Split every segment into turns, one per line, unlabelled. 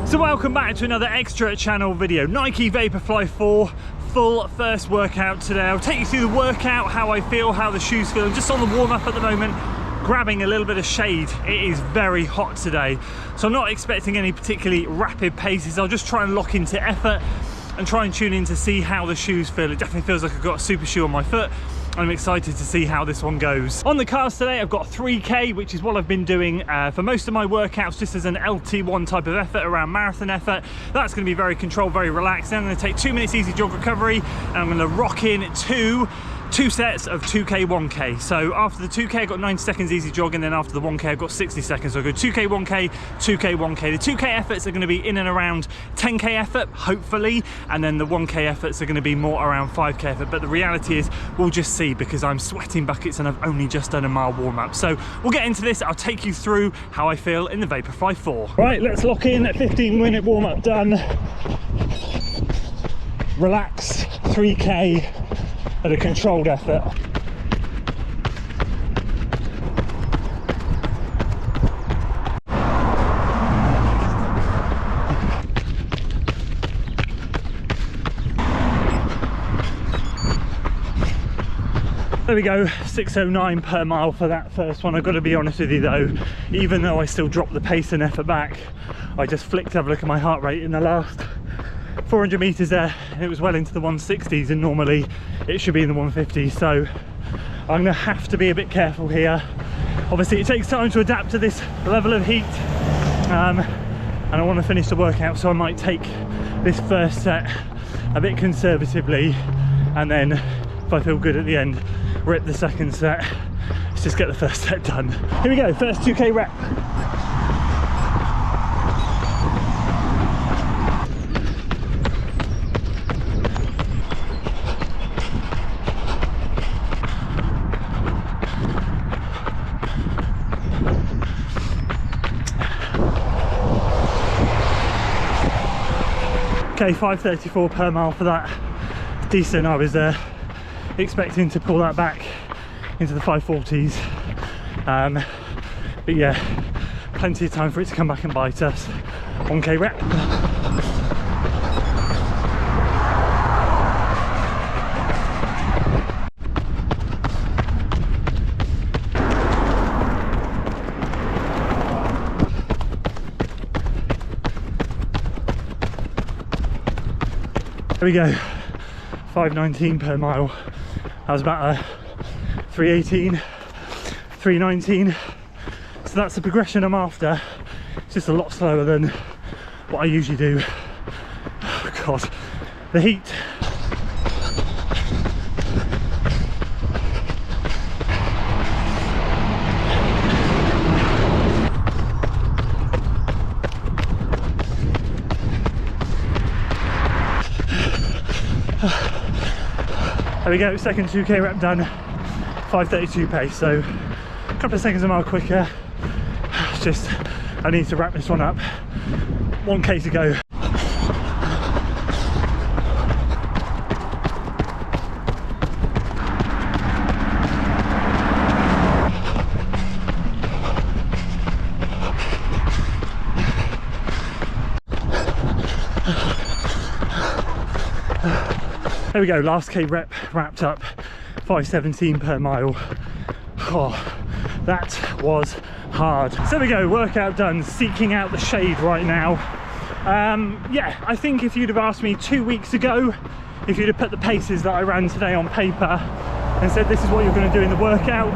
So welcome back to another extra channel video. Nike Vaporfly 4 full first workout today. I'll take you through the workout, how I feel, how the shoes feel. I'm just on the warm up at the moment, grabbing a little bit of shade. It is very hot today, so I'm not expecting any particularly rapid paces. I'll just try and lock into effort and try and tune in to see how the shoes feel. It definitely feels like I've got a super shoe on my foot. I'm excited to see how this one goes. On the cars today, I've got 3K, which is what I've been doing for most of my workouts, just as an LT1 type of effort, around marathon effort. That's going to be very controlled, very relaxed. Then I'm going to take 2 minutes easy jog recovery, and I'm going to rock in two sets of 2K, 1K. So after the 2K, I've got 90 seconds easy jog, and then after the 1K, I've got 60 seconds. So I go 2K, 1K, 2K, 1K. The 2K efforts are going to be in and around 10K effort, hopefully, and then the 1K efforts are going to be more around 5K effort. But the reality is, we'll just see, because I'm sweating buckets and I've only just done a mile warm up. So we'll get into this. I'll take you through how I feel in the Vaporfly 4. Right, let's lock in. 15-minute warm up done. Relax, 3K. At a controlled effort. There we go, 6:09 per mile for that first one. I've got to be honest with you though, even though I still dropped the pace and effort back, I just flicked to have a look at my heart rate in the last 400 meters there, and it was well into the 160s, and normally it should be in the 150s, so I'm gonna have to be a bit careful here. Obviously it takes time to adapt to this level of heat, and I want to finish the workout, so I might take this first set a bit conservatively, and then if I feel good at the end, rip the second set. Let's just get the first set done. Here we go, first 2K rep. Okay, 5:34 per mile for that. Decent. I was expecting to pull that back into the 540s, but yeah, plenty of time for it to come back and bite us. 1K rep. There we go, 5:19 per mile. That was about a 3:18, 3:19. So that's the progression I'm after. It's just a lot slower than what I usually do. Oh God, the heat. There we go, second 2K rep done, 5:32 pace, so a couple of seconds a mile quicker. It's just, I need to wrap this one up. 1K to go. There we go, last K rep wrapped up, 5:17 per mile. Oh, that was hard. So there we go, workout done, seeking out the shade right now. Yeah, I think if you'd have asked me 2 weeks ago, if you'd have put the paces that I ran today on paper and said this is what you're going to do in the workout,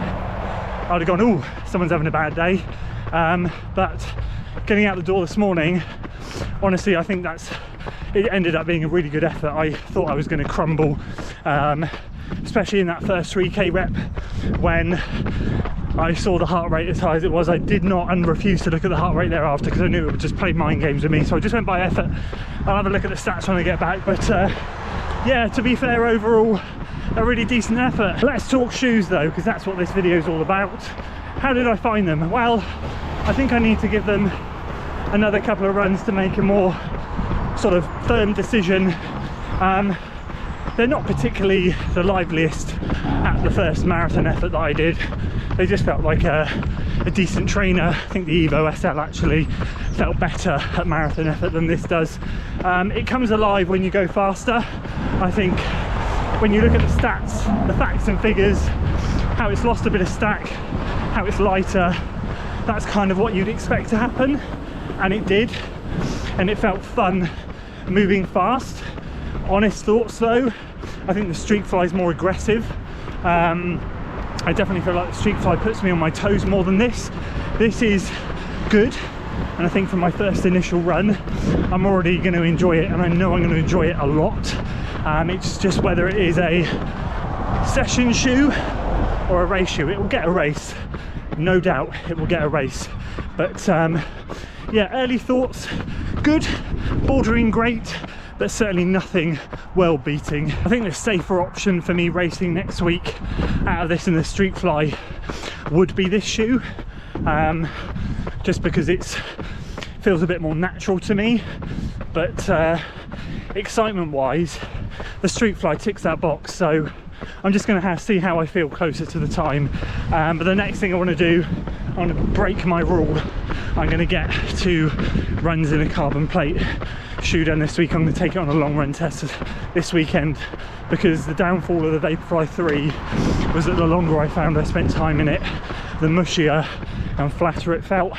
I'd have gone, oh, someone's having a bad day. But getting out the door this morning, honestly, I think it ended up being a really good effort. I thought I was going to crumble, especially in that first 3K rep when I saw the heart rate as high as it was. I did not, and refused to look at the heart rate thereafter because I knew it would just play mind games with me. So I just went by effort. I'll have a look at the stats when I get back, but yeah, to be fair, overall a really decent effort. Let's talk shoes though, because that's what this video is all about. How did I find them? Well, I think I need to give them another couple of runs to make a more sort of firm decision. They're not particularly the liveliest at the first marathon effort that I did. They just felt like a a decent trainer. I think the Evo SL actually felt better at marathon effort than this does. It comes alive when you go faster. I think when you look at the stats, the facts and figures, how it's lost a bit of stack, how it's lighter, that's kind of what you'd expect to happen, and it did, and it felt fun moving fast. Honest thoughts though, I think the Streak Fly is more aggressive. I definitely feel like the Streak Fly puts me on my toes more than this. This is good, and I think from my first initial run I'm already going to enjoy it, and I know I'm going to enjoy it a lot. It's just whether it is a session shoe or a race shoe. It will get a race, no doubt it will get a race, but yeah, early thoughts, good, bordering great, but certainly nothing world beating. I think the safer option for me racing next week out of this and the Streak Fly would be this shoe, just because it feels a bit more natural to me. But excitement wise, the Streak Fly ticks that box, so I'm just going to see how I feel closer to the time. But the next thing I want to do, I want to break my rule. I'm going to get 2 runs in a carbon plate shoe done this week. I'm going to take it on a long run test this weekend, because the downfall of the Vaporfly 3 was that the longer I found I spent time in it, the mushier and flatter it felt,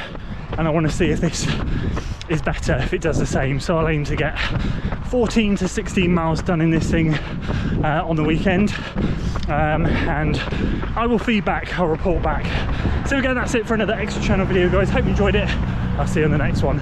and I want to see if this is better, if it does the same. So I'll aim to get 14 to 16 miles done in this thing on the weekend, and I will feedback, I'll report back. So again, that's it for another extra channel video, guys. Hope you enjoyed it. I'll see you on the next one.